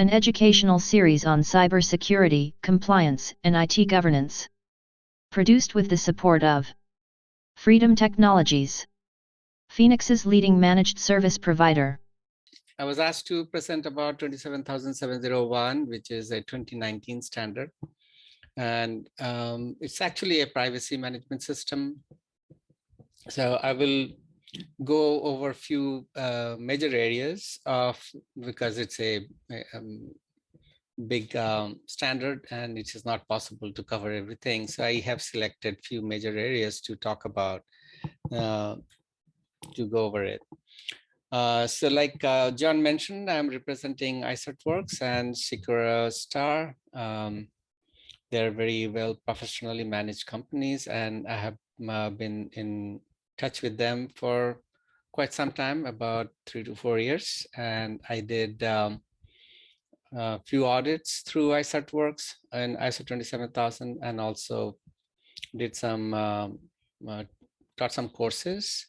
an educational series on cybersecurity, compliance, and IT governance. Produced with the support of Freedom Technologies, Phoenix's leading managed service provider. I was asked to present about 27701, which is a 2019 standard. And it's actually a privacy management system. So I will go over a few major areas because it's a big standard and it is not possible to cover everything. So I have selected few major areas to talk about, to go over it. So like John mentioned, I'm representing ICERTworks and SecureaStar. They're very well professionally managed companies, and I have been in touch with them for quite some time, about 3 to 4 years. And I did a few audits through ICERTworks and ISO 27000, and also did some, taught some courses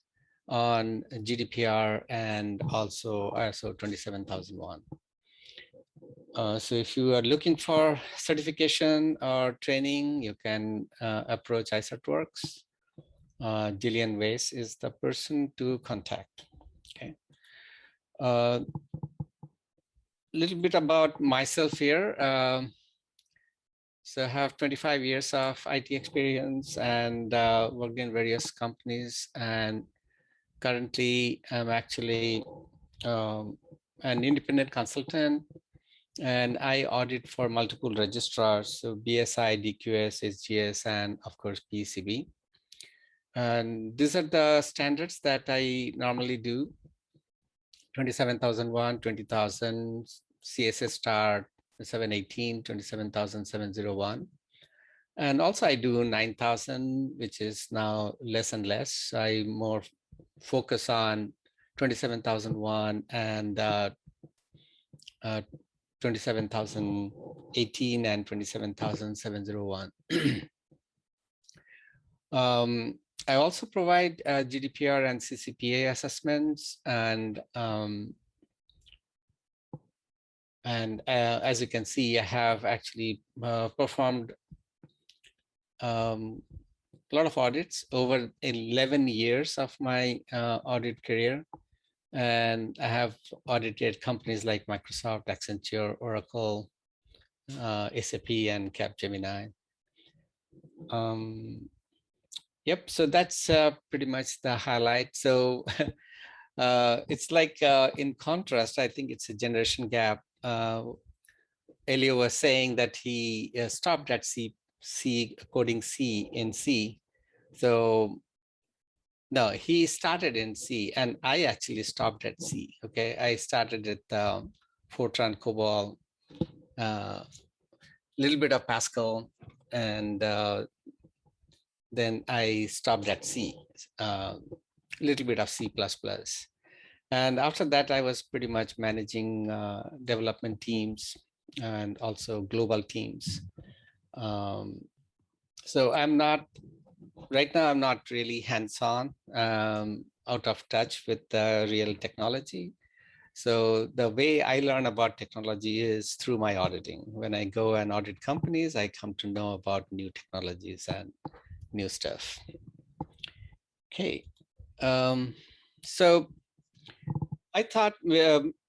on GDPR and also ISO 27001. So if you are looking for certification or training, you can approach ICERTworks. Jillian Weiss is the person to contact. Okay. A little bit about myself here. So I have 25 years of IT experience and worked in various companies, and currently I'm actually an independent consultant, and I audit for multiple registrars, so BSI, DQS, SGS, and of course PCB. And these are the standards that I normally do: 27001, 20000, SecureaStar 718, 27701. And also I do 9000, which is now less and less. I more focus on 27001 and 27018 and 27701. I also provide GDPR and CCPA assessments, and as you can see, I have actually performed a lot of audits over 11 years of my audit career. And I have audited companies like Microsoft, Accenture, Oracle, SAP, and Capgemini. Yep, so that's pretty much the highlight. So it's like, in contrast, I think it's a generation gap. Elio was saying that he stopped at C, coding C in C. So no, he started in C, and I actually stopped at C. Okay, I started at Fortran, COBOL, little bit of Pascal, and then I stopped at C, little bit of C++. And after that, I was pretty much managing development teams and also global teams. So I'm not, right now, I'm not really hands-on, out of touch with the real technology. So the way I learn about technology is through my auditing. When I go and audit companies, I come to know about new technologies and new stuff. Okay, so I thought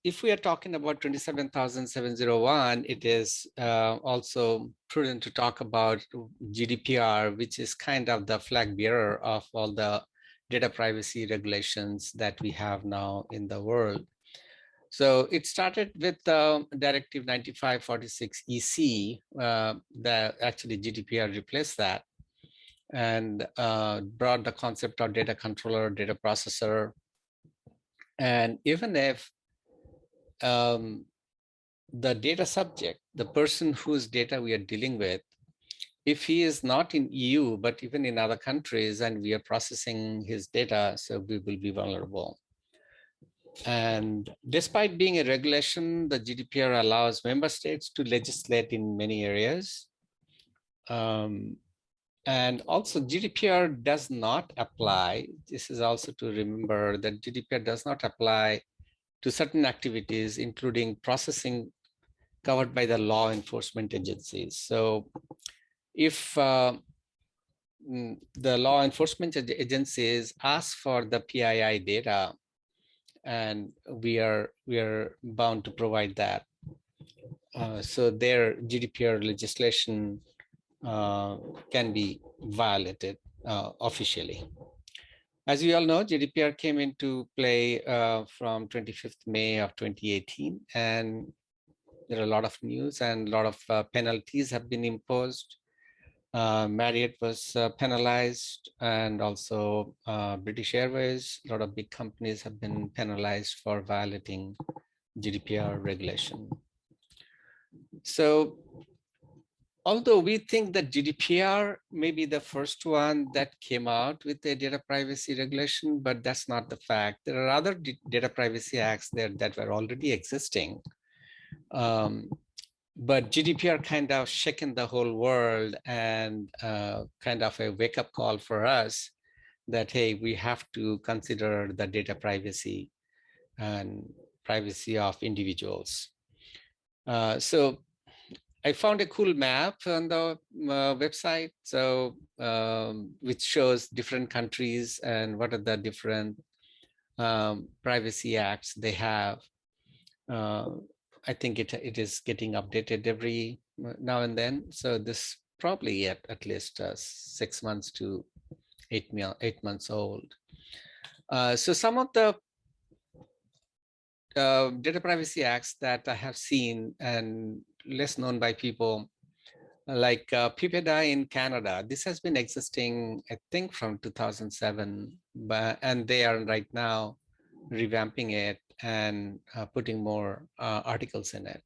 if we are talking about 27701, it is also prudent to talk about GDPR, which is kind of the flag bearer of all the data privacy regulations that we have now in the world. So it started with Directive 9546 EC, that actually GDPR replaced that, and brought the concept of data controller, data processor. And even if the data subject, the person whose data we are dealing with, if he is not in EU, but even in other countries, and we are processing his data, so we will be vulnerable. And despite being a regulation, the GDPR allows member states to legislate in many areas. And also GDPR does not apply, this is also to remember that GDPR does not apply to certain activities, including processing covered by the law enforcement agencies. So if the law enforcement agencies ask for the PII data, and we are bound to provide that. So their GDPR legislation can be violated officially. As you all know, GDPR came into play from 25th May of 2018, and there are a lot of news and a lot of penalties have been imposed. Marriott was penalized, and also British Airways. A lot of big companies have been penalized for violating GDPR regulation. So although we think that GDPR may be the first one that came out with a data privacy regulation, but that's not the fact. There are other data privacy acts there that were already existing. But GDPR kind of shaken the whole world, and kind of a wake-up call for us that, hey, we have to consider the data privacy and privacy of individuals. So I found a cool map on the website, so which shows different countries and what are the different privacy acts they have. I think it is getting updated every now and then. So this probably at least 6 months to 8 months old. So some of the data privacy acts that I have seen and less known by people, like PIPEDA in Canada. This has been existing, I think, from 2007, and they are right now revamping it and putting more articles in it.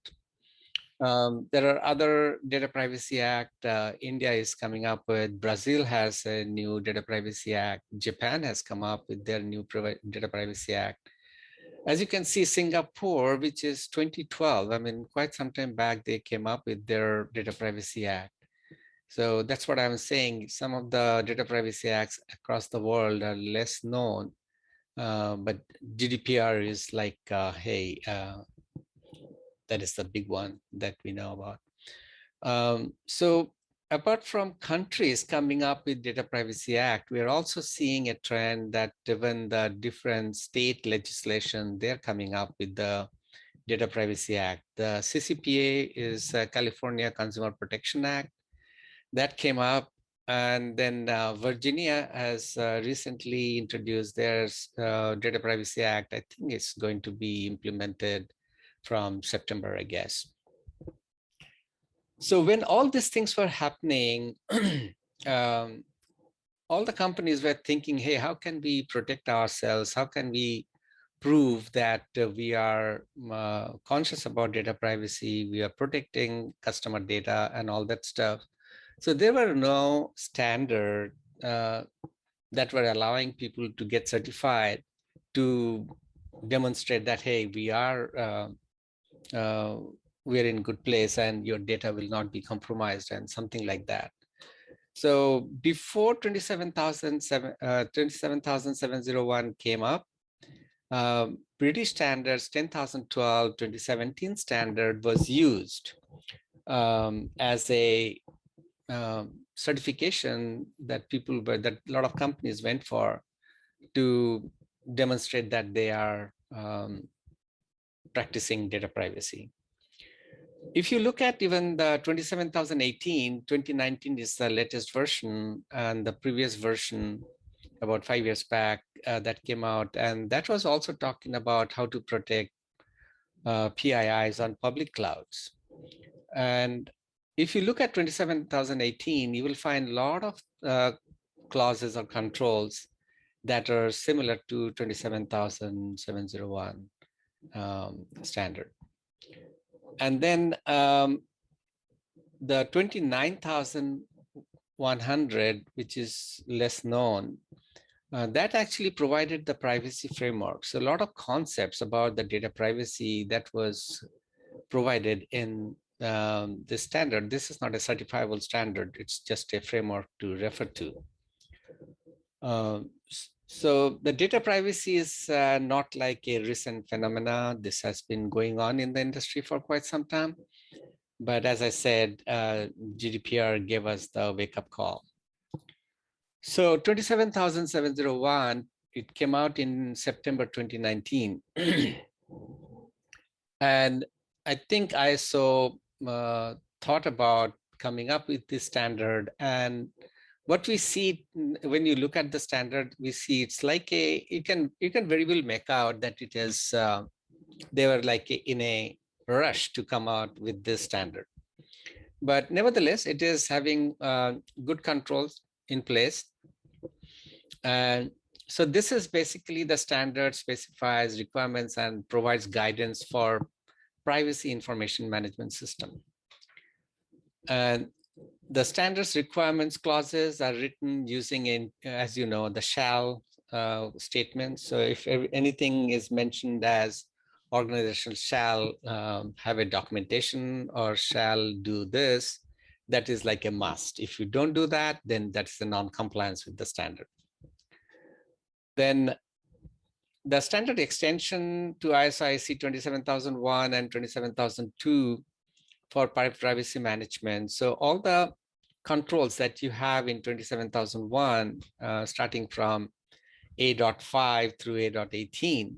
There are other data privacy act. India is coming up with, Brazil has a new data privacy act. Japan has come up with their new data privacy act. As you can see, Singapore, which is 2012, I mean, quite some time back, they came up with their data privacy act. So that's what I'm saying. Some of the data privacy acts across the world are less known, but GDPR is like, hey, that is the big one that we know about. So apart from countries coming up with data privacy act, we are also seeing a trend that even the different state legislation, they're coming up with the data privacy act. The CCPA is California Consumer Protection Act that came up. And then Virginia has recently introduced their Data Privacy Act. I think it's going to be implemented from September, I guess. So when all these things were happening, all the companies were thinking, hey, how can we protect ourselves? How can we prove that we are conscious about data privacy? We are protecting customer data and all that stuff. So there were no standard that were allowing people to get certified to demonstrate that, hey, we're in good place and your data will not be compromised and something like that. So before 27701 came up, British standards 10,012 2017 standard was used as a certification that a lot of companies went for to demonstrate that they are practicing data privacy. If you look at even the 27018, 2019 is the latest version, and the previous version about 5 years back that came out, and that was also talking about how to protect PIIs on public clouds. And if you look at 27018, you will find a lot of clauses or controls that are similar to 27701 standard. And then the 29100, which is less known, that actually provided the privacy framework. So a lot of concepts about the data privacy that was provided in this standard. This is not a certifiable standard. It's just a framework to refer to. So the data privacy is not like a recent phenomena. This has been going on in the industry for quite some time. But as I said, GDPR gave us the wake-up call. So 27,701, it came out in September 2019. And I think ISO thought about coming up with this standard. And what we see when you look at the standard, we see it's like you can very well make out that it is, they were like in a rush to come out with this standard. But nevertheless, it is having good controls in place. And so this is basically the standard specifies requirements and provides guidance for privacy information management system. And the standards requirements clauses are written using, as you know, the shall statement. So if anything is mentioned as organization shall have a documentation or shall do this, that is like a must. If you don't do that, then that's a non-compliance with the standard. Then the standard extension to ISO IEC 27001 and 27002 for privacy management. So all the controls that you have in 27001, starting from A.5 through A.18.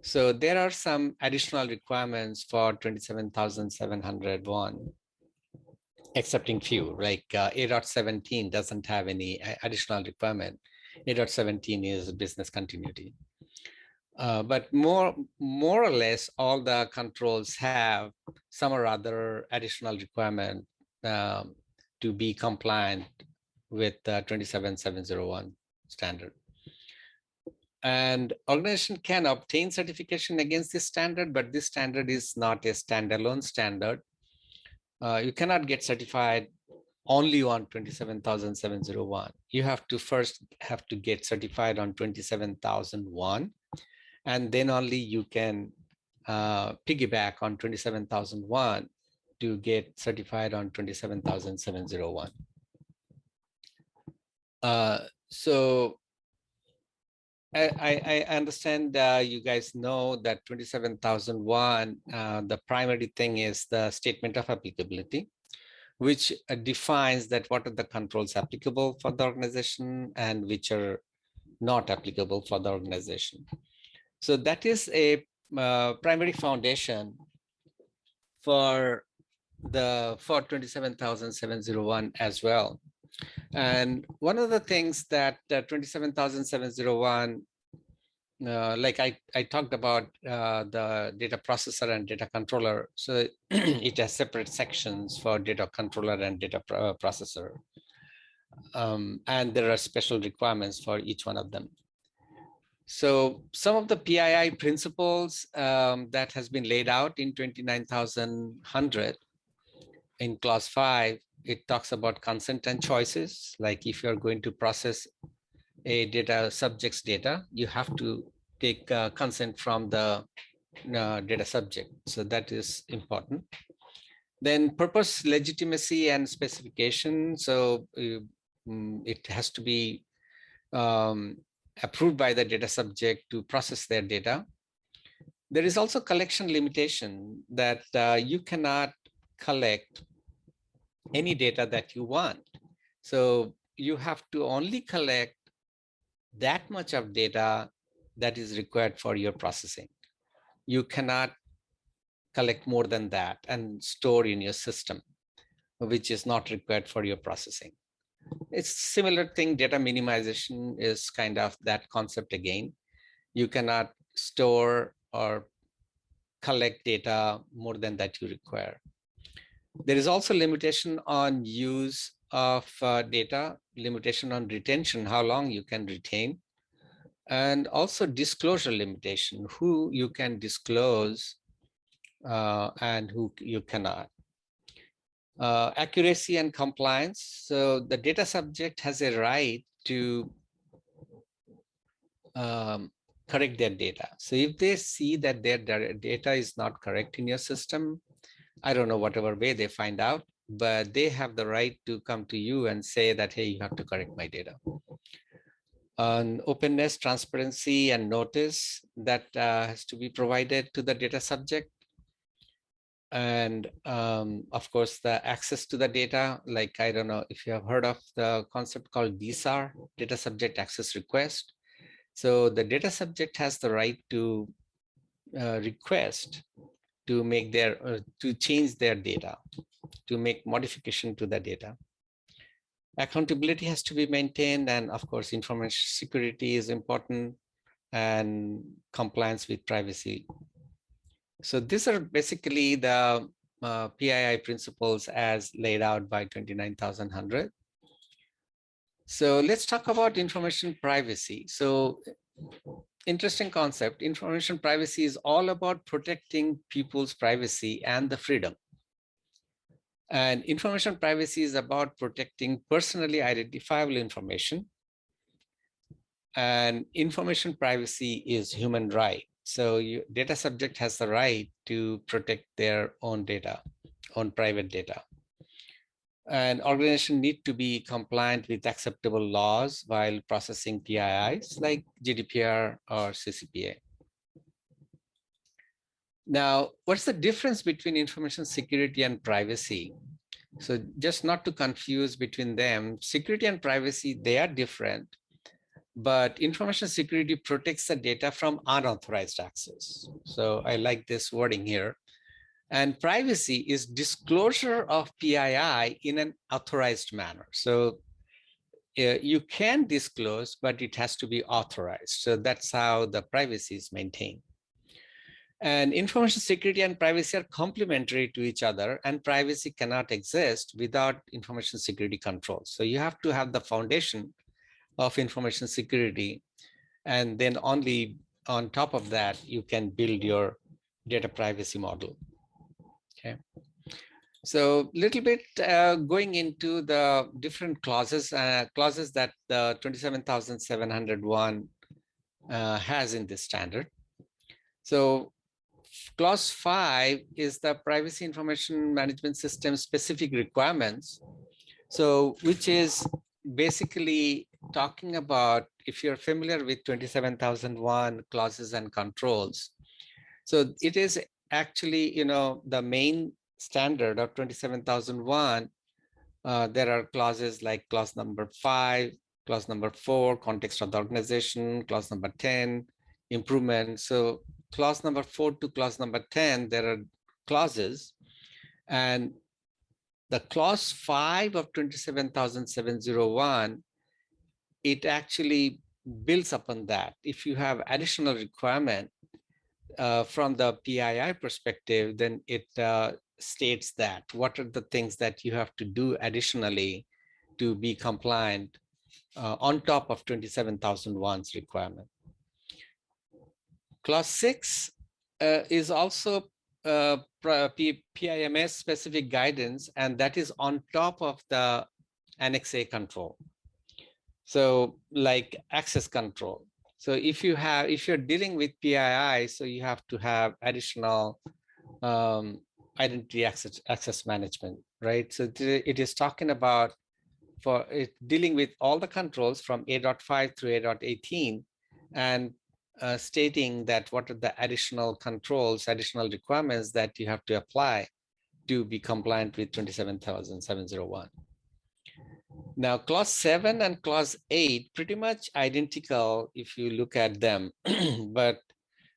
So there are some additional requirements for 27701, excepting few, like A.17 doesn't have any additional requirement. A.17 is business continuity. But more or less, all the controls have some or other additional requirement to be compliant with the 27701 standard. And organization can obtain certification against this standard, but this standard is not a standalone standard. You cannot get certified only on 27701. You have to first get certified on 27001. And then only you can piggyback on 27001 to get certified on 27701. So I understand you guys know that 27001, the primary thing is the statement of applicability, which defines that what are the controls applicable for the organization and which are not applicable for the organization. So that is a primary foundation for 27701 as well. And one of the things that 27701, like I talked about the data processor and data controller. So it has separate sections for data controller and data processor. And there are special requirements for each one of them. So some of the PII principles that has been laid out in 29100 in clause 5, it talks about consent and choices. Like if you're going to process a data subject's data, you have to take consent from the data subject. So that is important. Then purpose, legitimacy, and specification. So it has to be approved by the data subject to process their data. There is also collection limitation that you cannot collect any data that you want. So you have to only collect that much of data that is required for your processing. You cannot collect more than that and store in your system, which is not required for your processing. It's similar thing. Data minimization is kind of that concept again. You cannot store or collect data more than that you require. There is also limitation on use of data, limitation on retention, how long you can retain, and also disclosure limitation, who you can disclose and who you cannot. Accuracy and compliance. So the data subject has a right to correct their data. So if they see that their data is not correct in your system, I don't know whatever way they find out, but they have the right to come to you and say that, hey, you have to correct my data. on openness, transparency, and notice that has to be provided to the data subject. And of course, the access to the data, like, I don't know if you have heard of the concept called DSAR, data subject access request. So the data subject has the right to request to make to change their data, to make modification to the data. Accountability has to be maintained, and of course, information security is important, and compliance with privacy. So these are basically the PII principles as laid out by 29100. So let's talk about information privacy. So interesting concept. Information privacy is all about protecting people's privacy and the freedom. And information privacy is about protecting personally identifiable information. And information privacy is human right. So data subject has the right to protect their own data, own private data. And organizations need to be compliant with acceptable laws while processing PIIs like GDPR or CCPA. Now, what's the difference between information security and privacy? So just not to confuse between them, security and privacy, they are different, but information security protects the data from unauthorized access. So I like this wording here. And privacy is disclosure of PII in an authorized manner. So you can disclose, but it has to be authorized. So that's how the privacy is maintained. And information security and privacy are complementary to each other, and privacy cannot exist without information security controls. So you have to have the foundation of information security, and then only on top of that, you can build your data privacy model. Okay. So a little bit going into the different clauses that the 27701 has in this standard. So clause 5 is the privacy information management system specific requirements. So which is basically talking about, if you're familiar with 27001 clauses and controls. So it is actually, the main standard of 27001. There are clauses like clause number 5, clause number 4, context of the organization, clause number 10, improvement. So clause number 4 to clause number 10, there are clauses, and the clause 5 of 27701, it actually builds upon that. If you have additional requirement from the PII perspective, then it states that what are the things that you have to do additionally to be compliant on top of 27001's requirement. Clause 6 is also PIMS specific guidance, and that is on top of the Annex A control. So like access control. So if you're dealing with PII, so you have to have additional identity access management, right? So it is talking about for it dealing with all the controls from 8.5 through 8.18, and stating that what are the additional controls, additional requirements that you have to apply to be compliant with 27701. Now, clause 7 and clause 8 pretty much identical if you look at them, but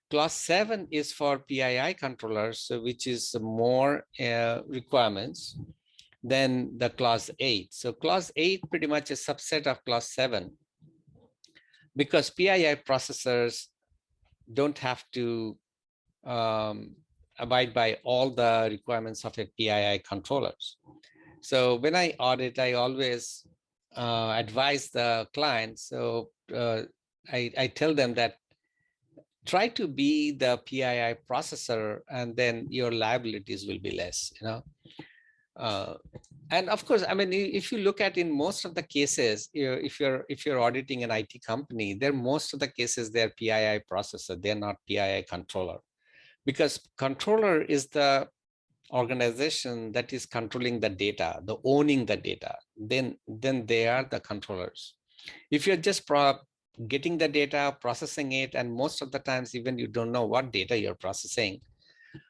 clause 7 is for PII controllers, so which is more requirements than the clause 8. So clause 8 pretty much is a subset of clause 7, because PII processors don't have to abide by all the requirements of a PII controllers. So when I audit, I always advise the client. So I tell them that try to be the PII processor, and then your liabilities will be less, and of course, I mean, if you look at in most of the cases, if you're auditing an IT company, most of the cases they're PII processor, they're not PII controller, because controller is the organization that is controlling the data, the owning the data. Then they are the controllers. If you're just getting the data, processing it, and most of the times even you don't know what data you're processing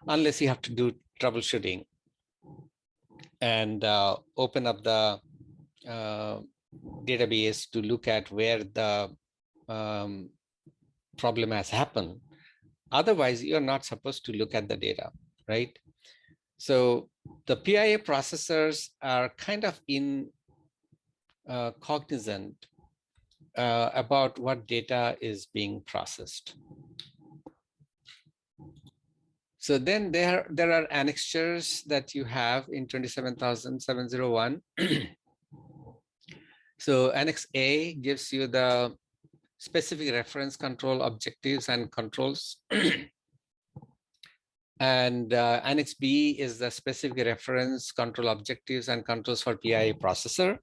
unless you have to do troubleshooting and open up the database to look at where the problem has happened. Otherwise, you're not supposed to look at the data, right? So the PIA processors are kind of cognizant about what data is being processed. So then there are annexures that you have in 27701. So Annex A gives you the specific reference control objectives and controls. And Annex B is the specific reference control objectives and controls for PIA processor.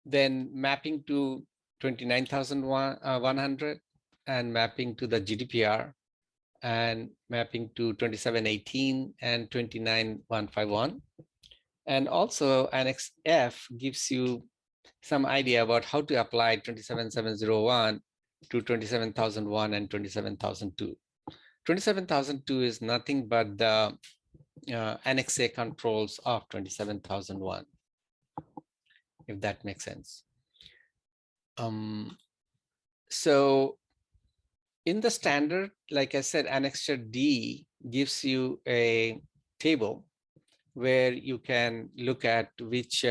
Then mapping to 29100 and mapping to the GDPR and mapping to 2718 and 29151. And also Annex F gives you some idea about how to apply 27701 to 27001 and 27002. 27002 is nothing but the Annex A controls of 27001, if that makes sense. So in the standard, like I said, Annexure D gives you a table where you can look at which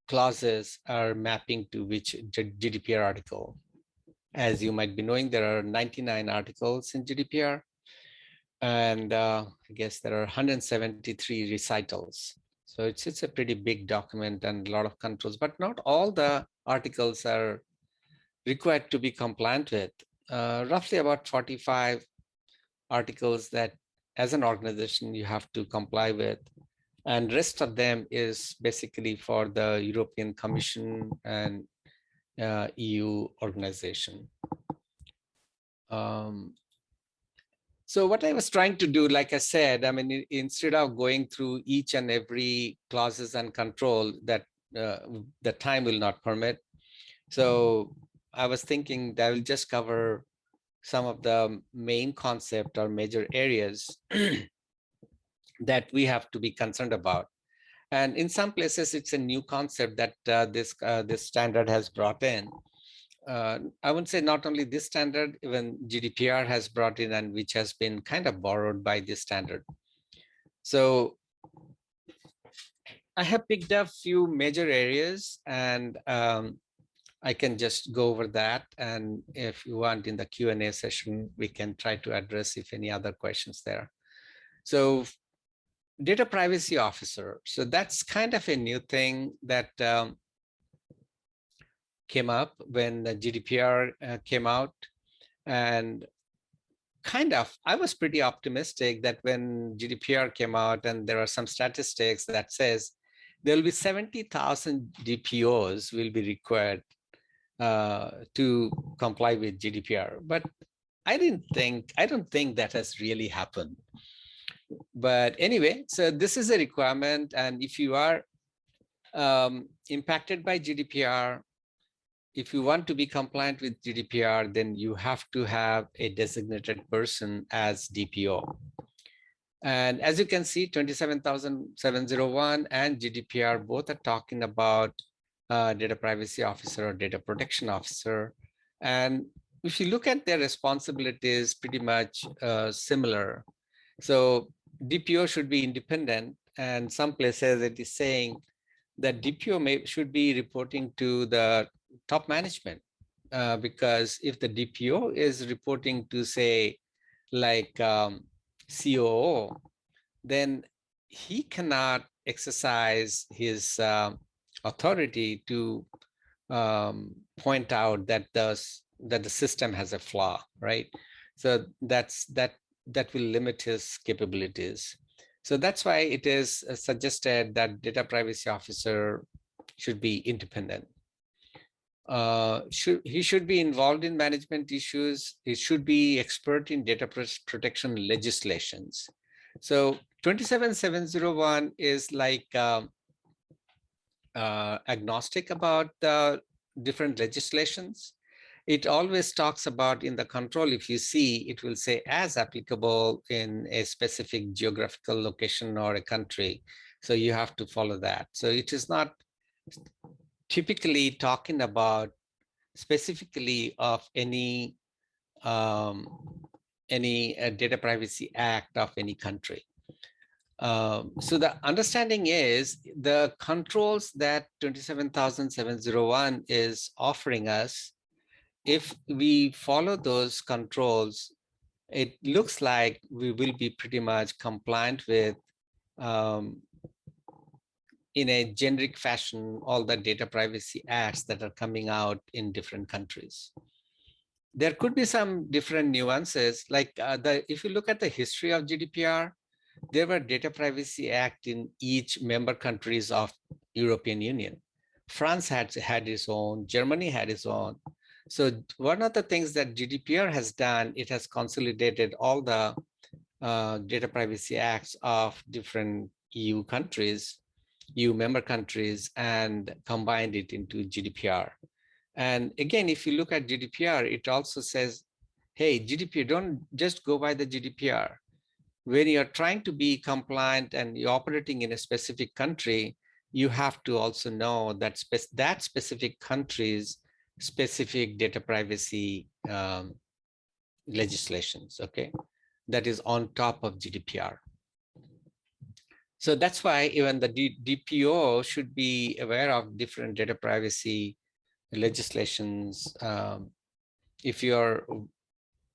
clauses are mapping to which GDPR article. As you might be knowing, there are 99 articles in GDPR, and I guess there are 173 recitals. So it's a pretty big document and a lot of controls, but not all the articles are required to be compliant with. Roughly about 45 articles that as an organization you have to comply with. And rest of them is basically for the European Commission and EU organization. So what I was trying to do, like I said, I mean, instead of going through each and every clauses and control that the time will not permit. So I was thinking that I will just cover some of the main concept or major areas that we have to be concerned about. And in some places, it's a new concept that this standard has brought in. I would say not only this standard, even GDPR has brought in, and which has been kind of borrowed by this standard. So I have picked up a few major areas, and I can just go over that. And if you want in the Q&A session, we can try to address if any other questions there. So data privacy officer. So that's kind of a new thing that came up when the GDPR came out. And kind of, I was pretty optimistic that when GDPR came out, and there are some statistics that says there will be 70,000 DPOs will be required to comply with GDPR. But I don't think that has really happened. But anyway, so this is a requirement. And if you are impacted by GDPR, if you want to be compliant with GDPR, then you have to have a designated person as DPO. And as you can see, 27701 and GDPR both are talking about data privacy officer or data protection officer. And if you look at their responsibilities, pretty much similar. So DPO should be independent, and some places it is saying that DPO should be reporting to the top management, because if the DPO is reporting to, say, like COO, then he cannot exercise his authority to point out that the system has a flaw, right? So that will limit his capabilities. So that's why it is suggested that data privacy officer should be independent. He should be involved in management issues. He should be expert in data protection legislations. So 27701 is like agnostic about the different legislations, it always talks about in the control, if you see, it will say as applicable in a specific geographical location or a country. So you have to follow that. So it is not typically talking about specifically of any data privacy act of any country. So the understanding is the controls that 27701 is offering us, if we follow those controls, it looks like we will be pretty much compliant with, in a generic fashion, all the data privacy acts that are coming out in different countries. There could be some different nuances, like if you look at the history of GDPR, there were data privacy act in each member countries of European Union. France had its own, Germany had its own. So one of the things that GDPR has done, it has consolidated all the data privacy acts of different EU countries, EU member countries, and combined it into GDPR. And again, if you look at GDPR, it also says, hey, GDPR, don't just go by the GDPR. When you're trying to be compliant and you're operating in a specific country, you have to also know that that specific country's specific data privacy legislations, okay? That is on top of GDPR. So that's why even the DPO should be aware of different data privacy legislations. If you're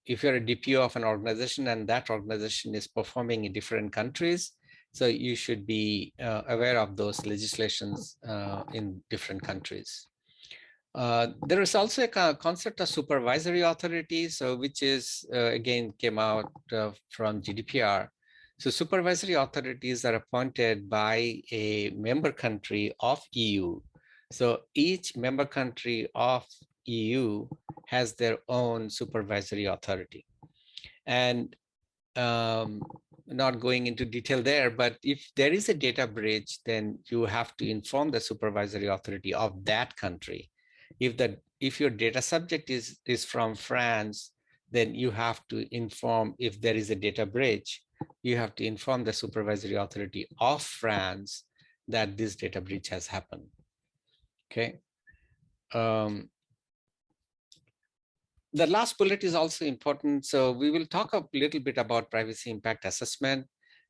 a DPO of an organization and that organization is performing in different countries, so you should be aware of those legislations in different countries. There is also a concept of supervisory authority, so which is again came out from GDPR. So supervisory authorities are appointed by a member country of EU. So each member country of EU has their own supervisory authority. And not going into detail there, but if there is a data breach, then you have to inform the supervisory authority of that country. If your data subject is from France, then you have to inform, if there is a data breach, you have to inform the supervisory authority of France that this data breach has happened. Okay. The last bullet is also important. So we will talk a little bit about privacy impact assessment,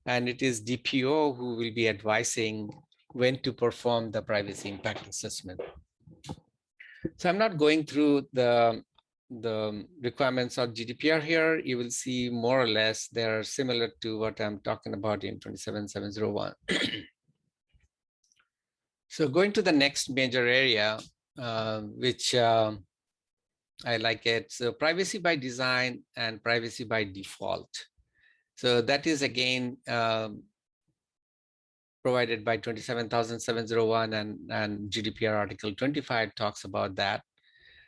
and it is DPO who will be advising when to perform the privacy impact assessment. So I'm not going through the requirements of GDPR here. You will see more or less they're similar to what I'm talking about in 27701. So going to the next major area, which I like it. So privacy by design and privacy by default. So that is again provided by 27701 and GDPR Article 25 talks about that.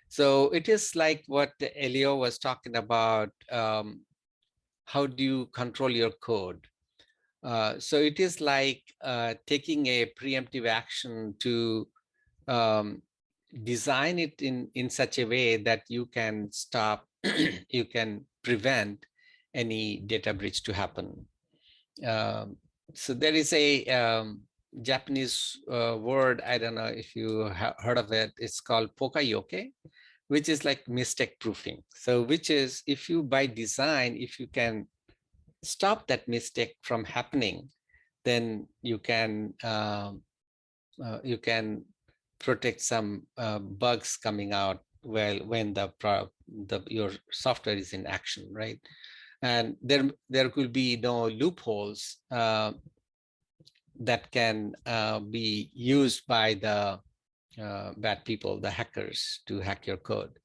So it is like what Elio was talking about. How do you control your code? So it is like taking a preemptive action to design it in such a way that you can stop, you can prevent any data breach to happen. So there is a Japanese word, I don't know if you have heard of it, it's called pokayoke, which is like mistake proofing. So which is, if you by design, if you can stop that mistake from happening, then you can protect some bugs coming out when your software is in action, right? And there could be no loopholes that can be used by the bad people, the hackers, to hack your code.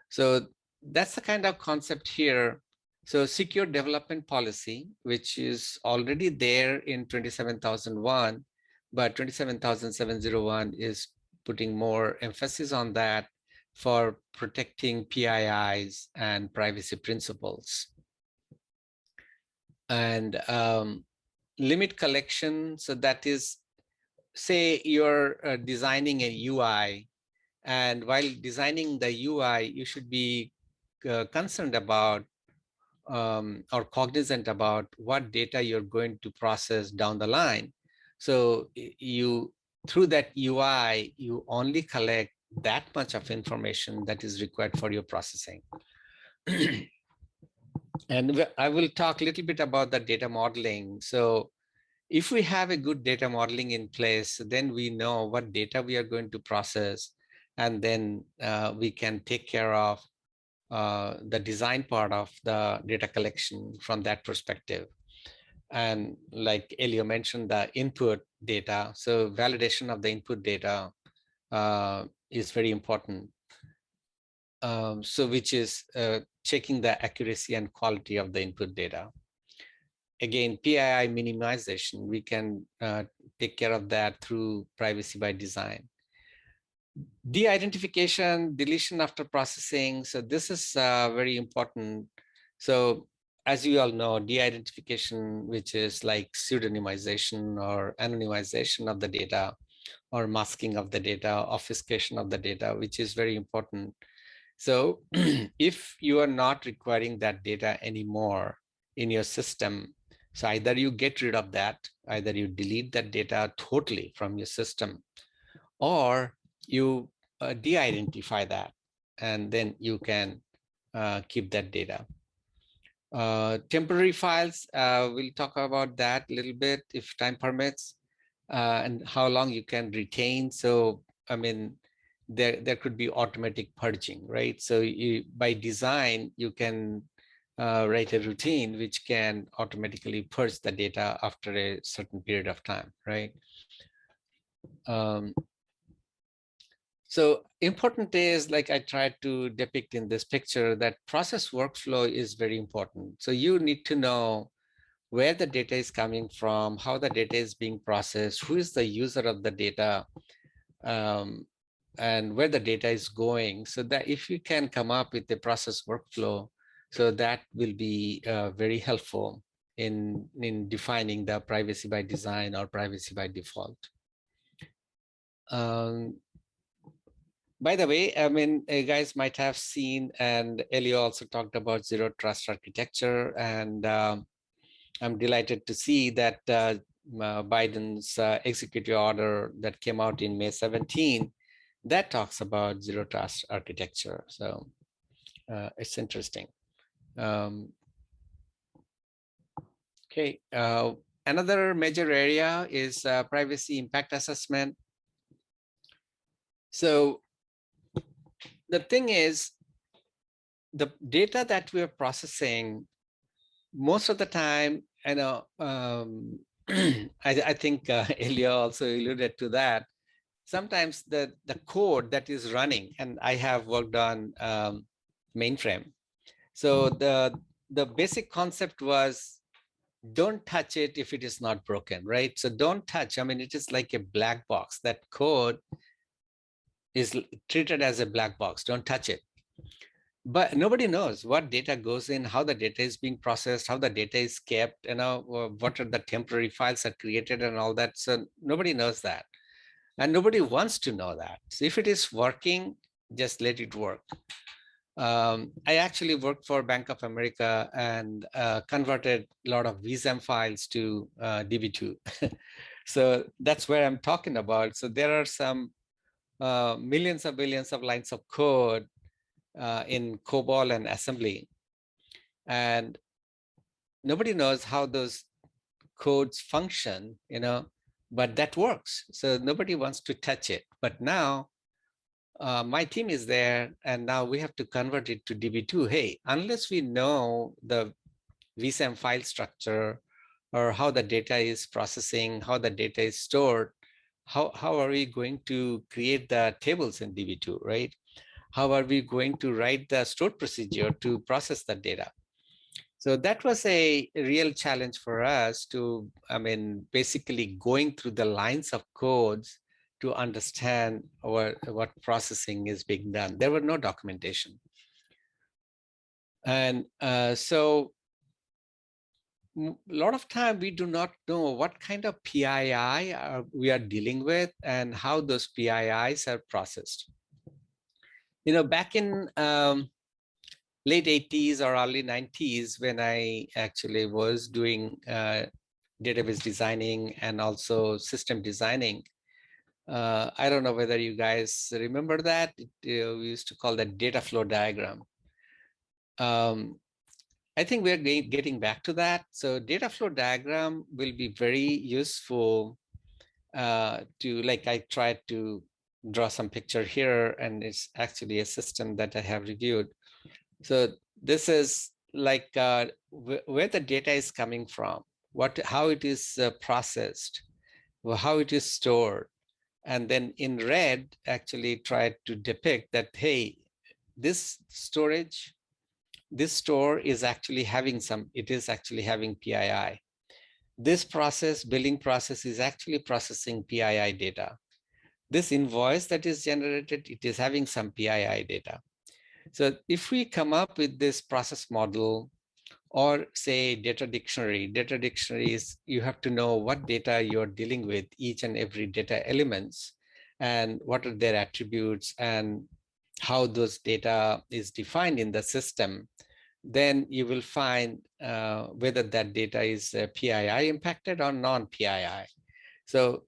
So that's the kind of concept here. So secure development policy, which is already there in 27001, but 27701 is putting more emphasis on that for protecting PIIs and privacy principles. And limit collection, so that is, say you're designing a UI And while designing the UI, you should be concerned about or cognizant about what data you're going to process down the line. So you, through that UI, you only collect that much of information that is required for your processing. And I will talk a little bit about the data modeling. So if we have a good data modeling in place, then we know what data we are going to process, and then we can take care of the design part of the data collection from that perspective. And like Elio mentioned, the input data, so validation of the input data is very important. So which is checking the accuracy and quality of the input data. Again, PII minimization, we can take care of that through privacy by design. De-identification, deletion after processing. So this is very important. So as you all know, de-identification, which is like pseudonymization or anonymization of the data, or masking of the data, obfuscation of the data, which is very important. So if you are not requiring that data anymore in your system, so either you get rid of that, either you delete that data totally from your system, or you de-identify that, and then you can keep that data. Temporary files, we'll talk about that a little bit if time permits, and how long you can retain. So, I mean, there could be automatic purging, right? So by design, you can write a routine which can automatically purge the data after a certain period of time, right? So important is, like I tried to depict in this picture, that process workflow is very important. So you need to know where the data is coming from, how the data is being processed, who is the user of the data, and where the data is going. So that if you can come up with a process workflow, so that will be very helpful in defining the privacy by design or privacy by default. By the way, I mean, you guys might have seen, and Elio also talked about zero trust architecture, and I'm delighted to see that Biden's executive order that came out in May 17, that talks about zero trust architecture. So it's interesting. Okay, another major area is privacy impact assessment. So the thing is, the data that we're processing, most of the time, you know, I think Elia also alluded to that. Sometimes the code that is running, and I have worked on mainframe. So the basic concept was, don't touch it if it is not broken, right? So don't touch. I mean, it is like a black box. That code is treated as a black box. Don't touch it. But nobody knows what data goes in, how the data is being processed, how the data is kept, you know, what are the temporary files are created and all that. So nobody knows that. And nobody wants to know that. So if it is working, just let it work. I actually worked for Bank of America and converted a lot of VSM files to DB2. So that's where I'm talking about. So there are some millions of billions of lines of code in COBOL and assembly. And nobody knows how those codes function, you know, but that works. So nobody wants to touch it. But now my team is there, and now we have to convert it to DB2. Hey, unless we know the VSM file structure or how the data is processing, how the data is stored, how are we going to create the tables in DB2, right? How are we going to write the stored procedure to process the data? So that was a real challenge for us to, I mean, basically going through the lines of codes to understand what processing is being done. There were no documentation. And so a lot of time we do not know what kind of PII we are dealing with and how those PIIs are processed. Back in late 80s or early 90s, when I actually was doing database designing and also system designing, I don't know whether you guys remember that. We used to call that data flow diagram. I think we're getting back to that. So data flow diagram will be very useful to, like, I tried to draw some picture here, and it's actually a system that I have reviewed. So this is like where the data is coming from, how it is processed, how it is stored. And then in red, actually tried to depict that, hey, this storage, this store is actually having PII. This process, billing process, is actually processing PII data. This invoice that is generated, it is having some PII data. So if we come up with this process model, or say data dictionary is, you have to know what data you're dealing with, each and every data elements, and what are their attributes, and how those data is defined in the system. Then you will find whether that data is PII impacted or non-PII. So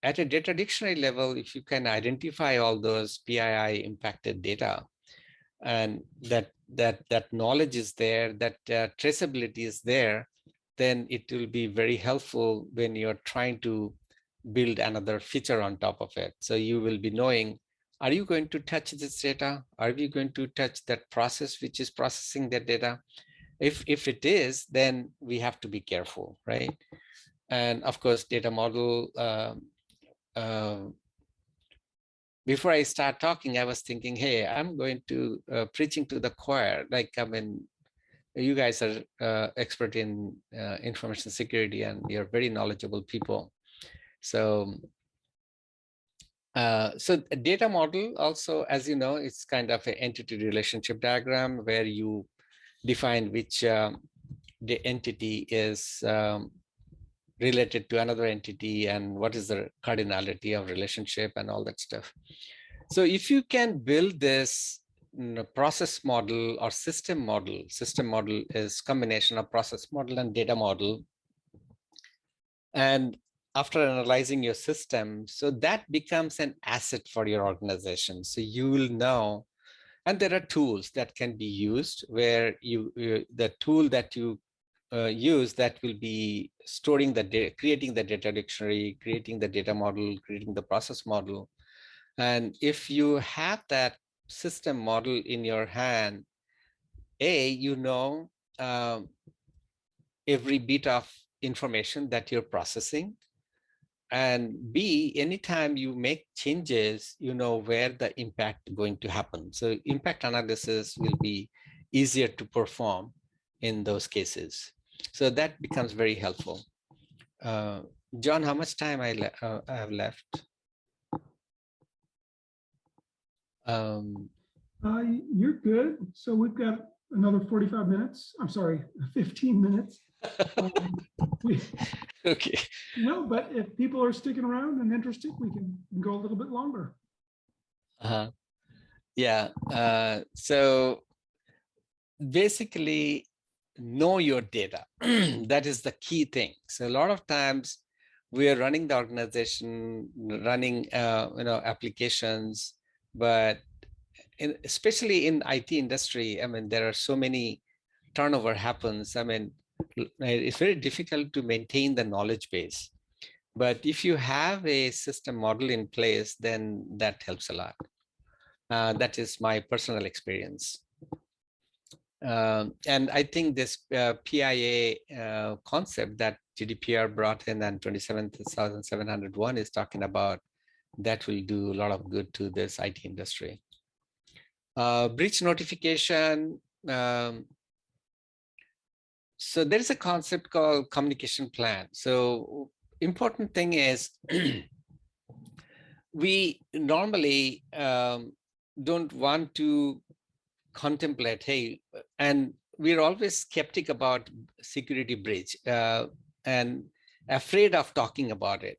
at a data dictionary level, if you can identify all those PII impacted data, and that knowledge is there, that traceability is there, then it will be very helpful when you're trying to build another feature on top of it. So you will be knowing, are you going to touch this data? Are you going to touch that process which is processing that data? If it is, then we have to be careful, right? And of course, data model, before I start talking, I was thinking, hey, I'm going to preaching to the choir. Like, I mean, you guys are expert in information security, and you're very knowledgeable people. So, so a data model also, as you know, it's kind of an entity relationship diagram where you define which the entity is related to another entity, and what is the cardinality of relationship and all that stuff. So if you can build this process model or system model is combination of process model and data model. And after analyzing your system, so that becomes an asset for your organization. So you will know, and there are tools that can be used where the tool that you use, that will be storing the data, creating the data dictionary, creating the data model, creating the process model. And if you have that system model in your hand, you know every bit of information that you're processing. And B, anytime you make changes, you know where the impact going to happen. So impact analysis will be easier to perform in those cases. So that becomes very helpful. John, how much time I have left? You're good. So we've got another 45 minutes. I'm sorry, 15 minutes. Okay. No, but if people are sticking around and interested, we can go a little bit longer. Yeah. So basically, know your data. That is the key thing. So a lot of times we are running the organization, running applications, but especially in IT industry, I mean, there are so many turnover happens. I mean, it's very difficult to maintain the knowledge base. But if you have a system model in place, then that helps a lot. That is my personal experience. And I think this PIA concept that GDPR brought in and 27,701 is talking about, that will do a lot of good to this IT industry. Breach notification. So there is a concept called communication plan. So important thing is we normally don't want to contemplate, hey, and we're always skeptic about security breach and afraid of talking about it.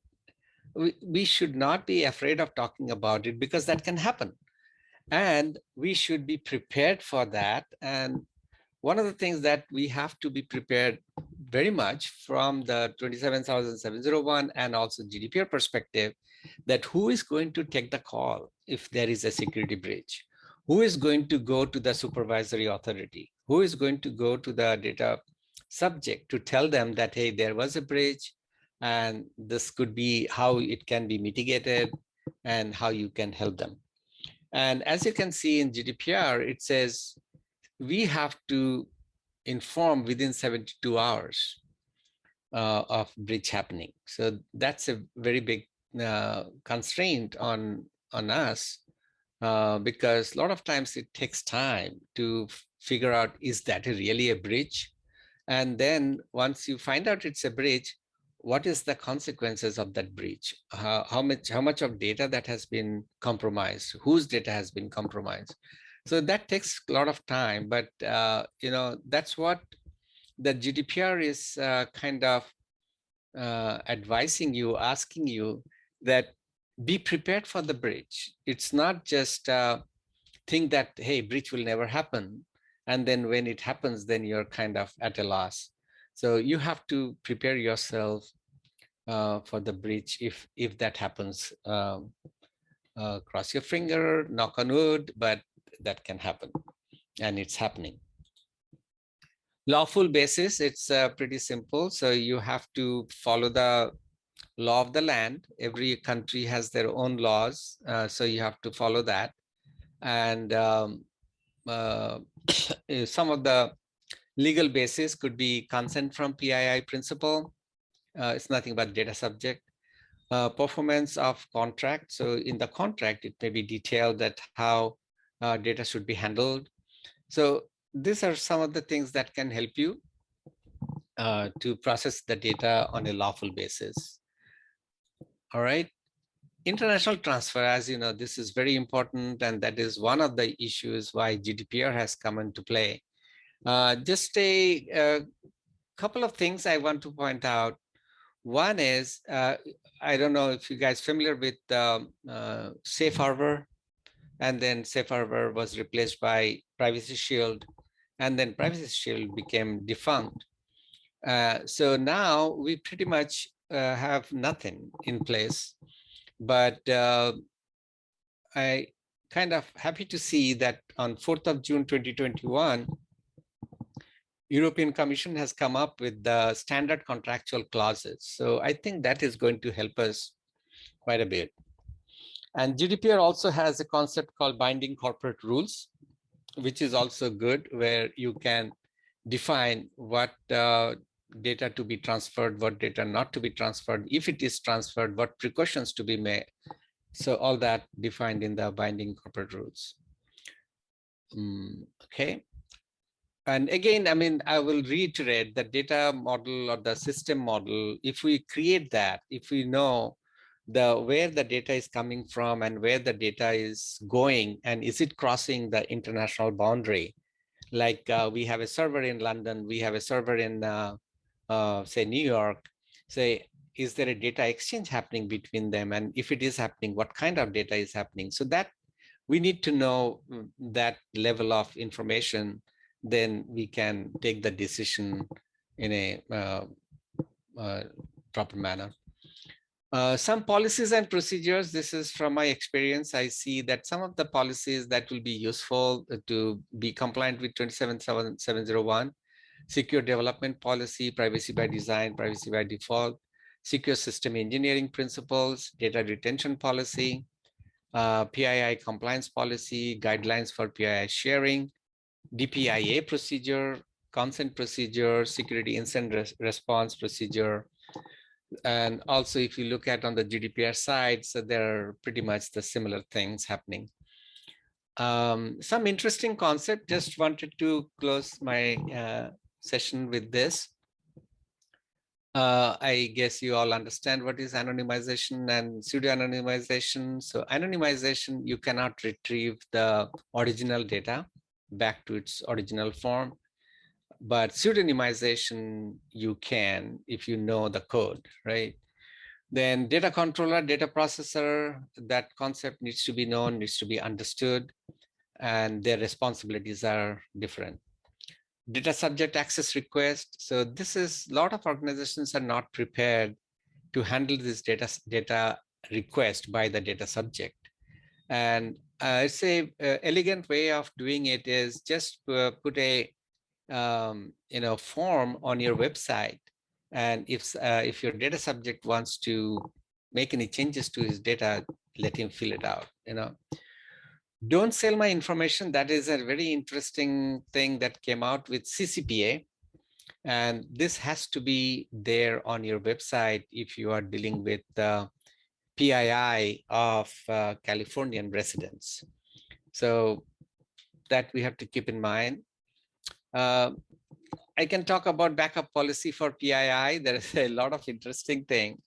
We should not be afraid of talking about it, because that can happen. And we should be prepared for that. And one of the things that we have to be prepared very much from the 27701 and also GDPR perspective, that who is going to take the call if there is a security breach? Who is going to go to the supervisory authority? Who is going to go to the data subject to tell them that, hey, there was a breach and this could be how it can be mitigated and how you can help them. And as you can see in GDPR, it says we have to inform within 72 hours of breach happening. So that's a very big constraint on us because a lot of times it takes time to figure out, is that really a breach? And then once you find out it's a breach, what is the consequences of that breach? How much of data that has been compromised? Whose data has been compromised? So that takes a lot of time, but that's what the GDPR is kind of advising you, asking you that be prepared for the breach. It's not just think that, hey, breach will never happen. And then when it happens, then you're kind of at a loss. So you have to prepare yourself for the breach if that happens. Cross your finger, knock on wood, but that can happen, and it's happening. Lawful basis, it's pretty simple. So you have to follow the law of the land. Every country has their own laws, so you have to follow that. And some of the legal basis could be consent from PII principle. It's nothing but data subject. Performance of contract. So in the contract, it may be detailed that how data should be handled. So these are some of the things that can help you to process the data on a lawful basis. All right. International transfer, as you know, this is very important, and that is one of the issues why GDPR has come into play. Just a couple of things I want to point out. One is, I don't know if you guys are familiar with Safe Harbor, and then Safe Harbor was replaced by Privacy Shield, and then Privacy Shield became defunct. So now we pretty much have nothing in place, but I kind of happy to see that on 4th of June 2021, European Commission has come up with the standard contractual clauses. So I think that is going to help us quite a bit. And GDPR also has a concept called binding corporate rules, which is also good, where you can define what data to be transferred, what data not to be transferred. If it is transferred, what precautions to be made. So all that defined in the binding corporate rules. Okay. And again, I mean, I will reiterate the data model or the system model. If we create that, if we know where the data is coming from and where the data is going, and is it crossing the international boundary? Like we have a server in London, we have a server in, say, New York. Say, is there a data exchange happening between them? And if it is happening, what kind of data is happening? So that we need to know that level of information, then we can take the decision in a proper manner. Some policies and procedures, this is from my experience, I see that some of the policies that will be useful to be compliant with 27701, secure development policy, privacy by design, privacy by default, secure system engineering principles, data retention policy, PII compliance policy, guidelines for PII sharing, DPIA procedure, consent procedure, security incident response procedure. And also, if you look at on the GDPR side, so there are pretty much the similar things happening. Some interesting concept, just wanted to close my session with this. I guess you all understand what is anonymization and pseudo-anonymization. So anonymization, you cannot retrieve the original data back to its original form. But pseudonymization, you can if you know the code, right? Then data controller, data processor, that concept needs to be known, needs to be understood. and their responsibilities are different. Data subject access request. So this is, a lot of organizations are not prepared to handle this data request by the data subject. And it's a elegant way of doing it is just put a form on your website, and if your data subject wants to make any changes to his data, let him fill it out. Don't sell my information. That is a very interesting thing that came out with CCPA. And this has to be there on your website if you are dealing with PII of Californian residents. So that we have to keep in mind. I can talk about backup policy for PII. There is a lot of interesting thing.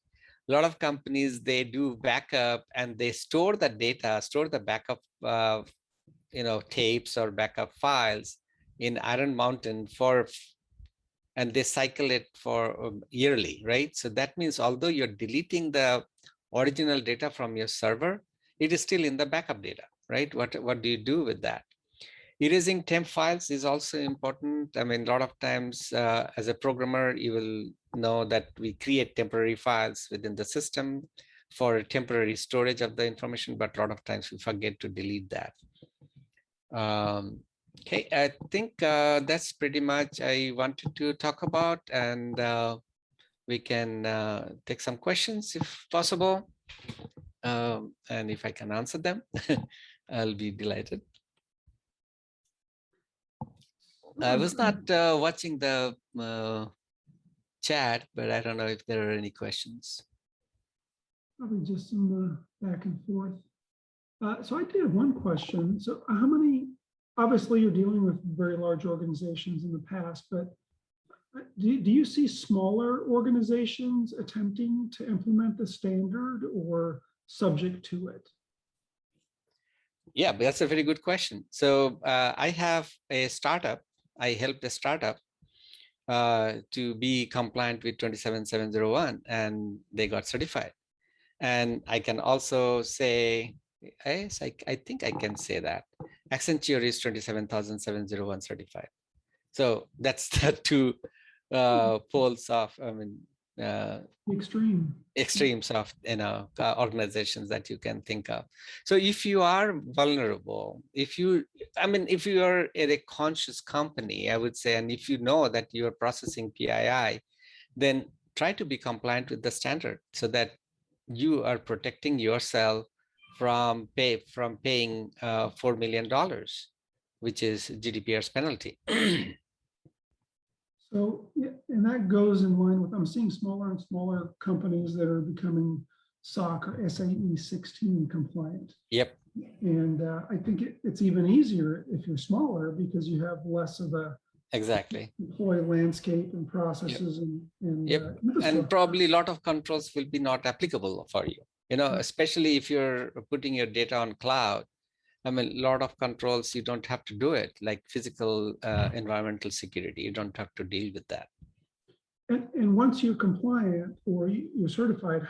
A lot of companies, they do backup and they store the data, store the backup tapes or backup files in Iron Mountain and they cycle it for yearly, right? So that means although you're deleting the original data from your server, it is still in the backup data, right? What do you do with that? Erasing temp files is also important. I mean, a lot of times as a programmer, you will know that we create temporary files within the system for temporary storage of the information, but a lot of times we forget to delete that. Okay, I think that's pretty much I wanted to talk about, and we can take some questions if possible. And if I can answer them, I'll be delighted. I was not watching the chat, but I don't know if there are any questions. Probably just some back and forth. So I did have one question. So how many, obviously you're dealing with very large organizations in the past, but do you see smaller organizations attempting to implement the standard or subject to it? Yeah, but that's a very good question. So I have a startup. I helped a startup to be compliant with 27701, and they got certified. And I can also say, yes, I think I can say that Accenture is 27701 certified. So that's the two poles of, extremes of organizations that you can think of. So if you are vulnerable, if you are at a conscious company, I would say, and if you know that you are processing PII, then try to be compliant with the standard so that you are protecting yourself from paying $4 million, which is GDPR's penalty. So, yeah, and that goes in line with, I'm seeing smaller and smaller companies that are becoming SOC or SAE 16 compliant. Yep. And I think it's even easier if you're smaller because you have less of a employee landscape and processes. Yep. And probably a lot of controls will be not applicable for you, especially if you're putting your data on cloud. I mean, a lot of controls, you don't have to do it, like physical environmental security. You don't have to deal with that. And once you're compliant or you're certified,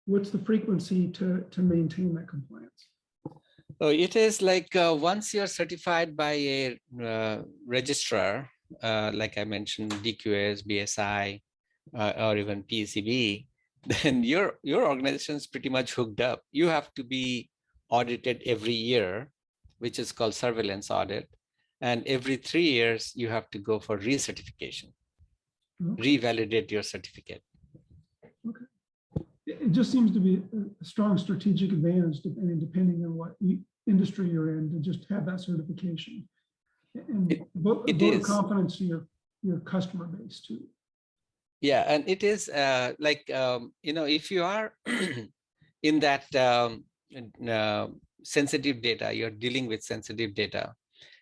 what's the frequency to maintain that compliance? So it is like once you're certified by a registrar, like I mentioned, DQS, BSI, or even PCB, then your organization is pretty much hooked up. You have to be audited every year, which is called surveillance audit. And every 3 years, you have to go for recertification, revalidate your certificate. Okay. It just seems to be a strong strategic advantage depending on what industry you're in to just have that certification. And vote of confidence to your customer base too. Yeah, and it is if you are in that sensitive data, you're dealing with sensitive data,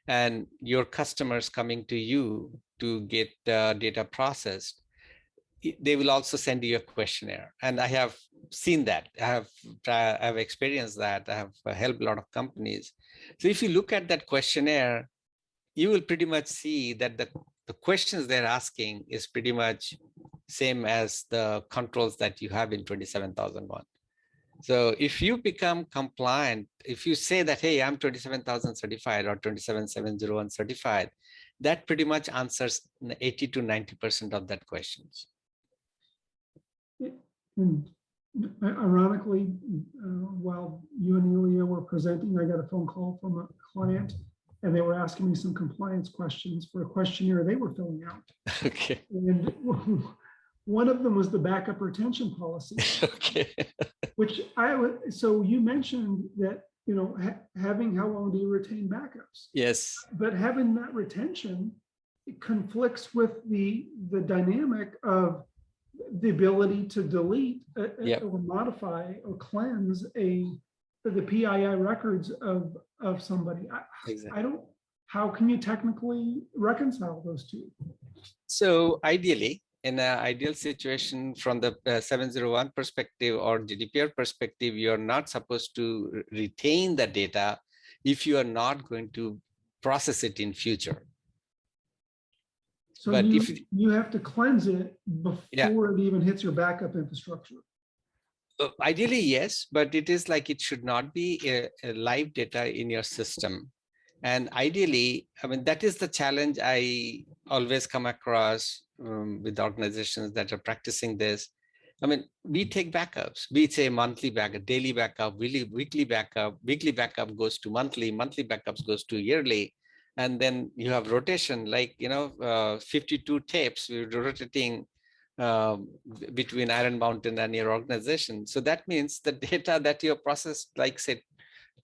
and your customers coming to you to get data processed, they will also send you a questionnaire. And I have seen that. I have experienced that. I have helped a lot of companies. So if you look at that questionnaire, you will pretty much see that the questions they're asking is pretty much same as the controls that you have in 27001. So if you become compliant, if you say that, hey, I'm 27,000 certified or 27701 certified, that pretty much answers 80 to 90% of that questions. And ironically, while you and Ilya were presenting, I got a phone call from a client, and they were asking me some compliance questions for a questionnaire they were filling out. Okay. And one of them was the backup retention policy. Okay. Which so you mentioned that, you know, having, how long do you retain backups? Yes. But having that retention, it conflicts with the dynamic of the ability to delete or modify or cleanse the PII records of somebody. Exactly. I don't, how can you technically reconcile those two? So ideally, in an ideal situation from the 701 perspective or GDPR perspective, you're not supposed to retain the data if you are not going to process it in future. So but you have to cleanse it before it even hits your backup infrastructure. Ideally, yes, but it is like it should not be a live data in your system. And ideally, I mean, that is the challenge I always come across with organizations that are practicing this. I mean, we take backups. We say monthly backup, daily backup, weekly backup. Weekly backup goes to monthly backups goes to yearly. And then you have rotation, like, 52 tapes, we're rotating between Iron Mountain and your organization. So that means the data that you processed, like say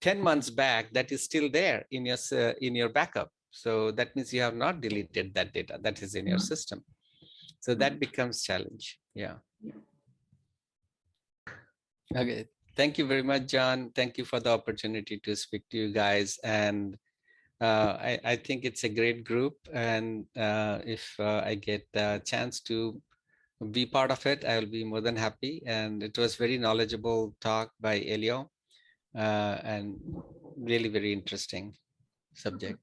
10 months back, that is still there in your backup. So that means you have not deleted that data that is in your system. So that becomes challenge. Yeah. Okay. Thank you very much, John. Thank you for the opportunity to speak to you guys. And I think it's a great group. And if I get a chance to be part of it, I will be more than happy. And it was very knowledgeable talk by Elio, and really very interesting subject.